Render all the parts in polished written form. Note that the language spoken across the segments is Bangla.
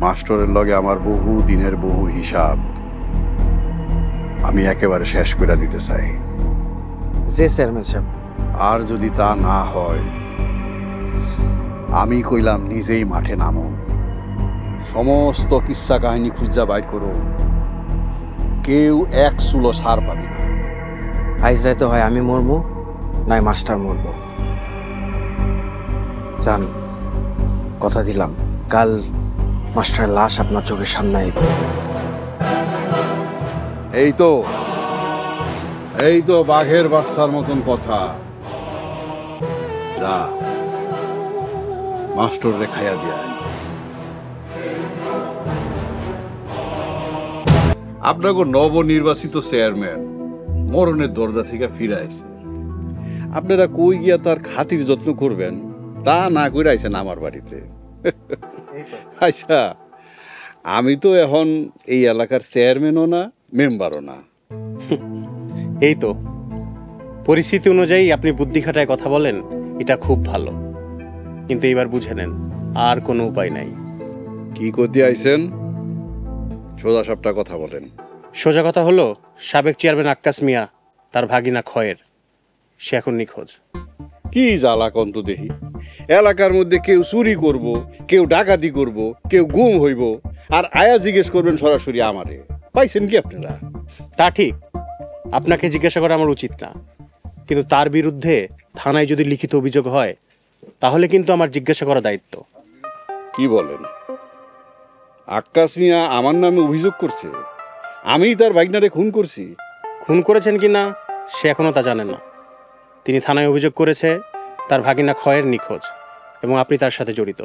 মাস্টরের লগে আমার বহু দিনের বহু হিসাব আমি একেবারে শেষ করে দিতে চাই। জি চেয়ারম্যান সাহেব। আর যদি তা না হয় আমি কইলাম নিজেই মাঠে নামো, সমস্ত কিচ্ছা কাহিনী খুঁজা বাইর করো, কেউ এক চুলো সার পাবি না। আইজ রাইতে হয় আমি মরবো নাই মাস্টার মরবো। জান কথা দিলাম কাল মাস্টারের লাশ আপনার চোখের সামনে আইব। এই তো বাঘের বাচ্চার মতন কথা। যা মাস্টার রে খাইয়া দিয়া। আপনাকে নবনির্বাচিত চেয়ারম্যান মরণের দরজা থেকে ফিরে আইছে, আপনারা কই গিয়া তার খাতির যত্ন করবেন তা না করে আইছেন আমার বাড়িতে। আচ্ছা, আমি তো এখন এই এলাকার চেয়ারম্যানও না মেম্বারও না। এই তো পরিস্থিতি অনুযায়ী আপনি বুদ্ধি খাটায় কথা বলেন, এটা খুব ভালো, কিন্তু এবার বুঝে নেন আর কোনো উপায় নাই। কি করতে আইছেন সোজা সাপটা কথা বলেন। সোজা কথা হলো সাবেক চেয়ারম্যান আক্কাস মিয়া তার ভাগিনা খয়ের, সে এখন নিখোঁজ। কি জ্বালা কন্ত দেখি, এলাকার মধ্যে কেউ চুরি করব, কেউ ডাকাতি করব, কেউ গুম হইব, আর আয়া জিজ্ঞেস করবেন সরাসরি আমারে। পাইছেন কি আপনারা? তা ঠিক, আপনাকে জিজ্ঞাসা করা আমার উচিত না, কিন্তু তার বিরুদ্ধে থানায় যদি লিখিত অভিযোগ হয় তাহলে কিন্তু আমার জিজ্ঞাসা করা দায়িত্ব। কি বলেন? আক্কাস মিয়া আমার নামে অভিযোগ করছে আমিই তার ভাগনারে খুন করছি? খুন করেছেন কি না সে এখনও তা জানেন না। তিনি থানায় অভিযোগ করেছে তার ভাগিনা খয়ের নিখোঁজ এবং আপনি তার সাথে জড়িত।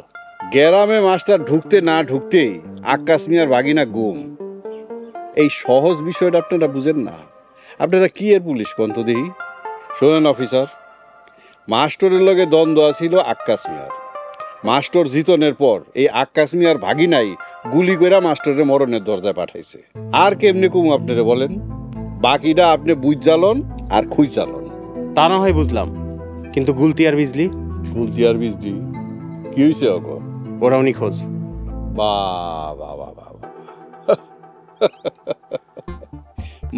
গ্রামে মাস্টার ঢুকতে না ঢুকতেই আক্কাস মিয়ার ভাগিনা গুম, এই সহজ বিষয়টা আপনারা বুঝেন না। আপনারা কি এর পুলিশ কন্ত দেহি? শোনেন অফিসার, মাস্টরের লগে দ্বন্দ্ব ছিল আক্কাস মিয়ার। মাস্টর জিতনের পর এই আক্কাস মিয়ার ভাগিনাই গুলি করে মাস্টরের মরণের দরজায় পাঠাইছে। আর কেমনে কুমু আপনারা বলেন? বাকিটা আপনি বুঝ জ্বালন আর খুঁজ জ্বালন। তা না হয় বুঝলাম, কিন্তু গুলতি আর বিজলি? গুলতি আর বিজলি কি হয়েছে? ওরাও নিখোঁজ। বাবা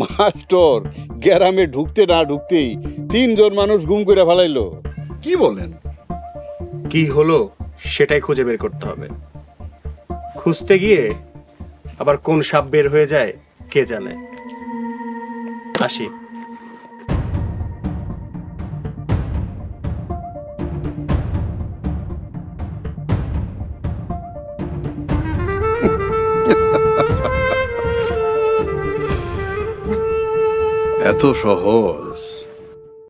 মাস্টর গ্রামে ঢুকতে না ঢুকতেই 3 জন মানুষ গুম করে ফেলাইলো। কি বলেন? কি হলো সেটাই খুঁজে বের করতে হবে। খুঁজতে গিয়ে আবার কোন সাপ বের হয়ে যায় কে জানে। আসি। এত সহজ?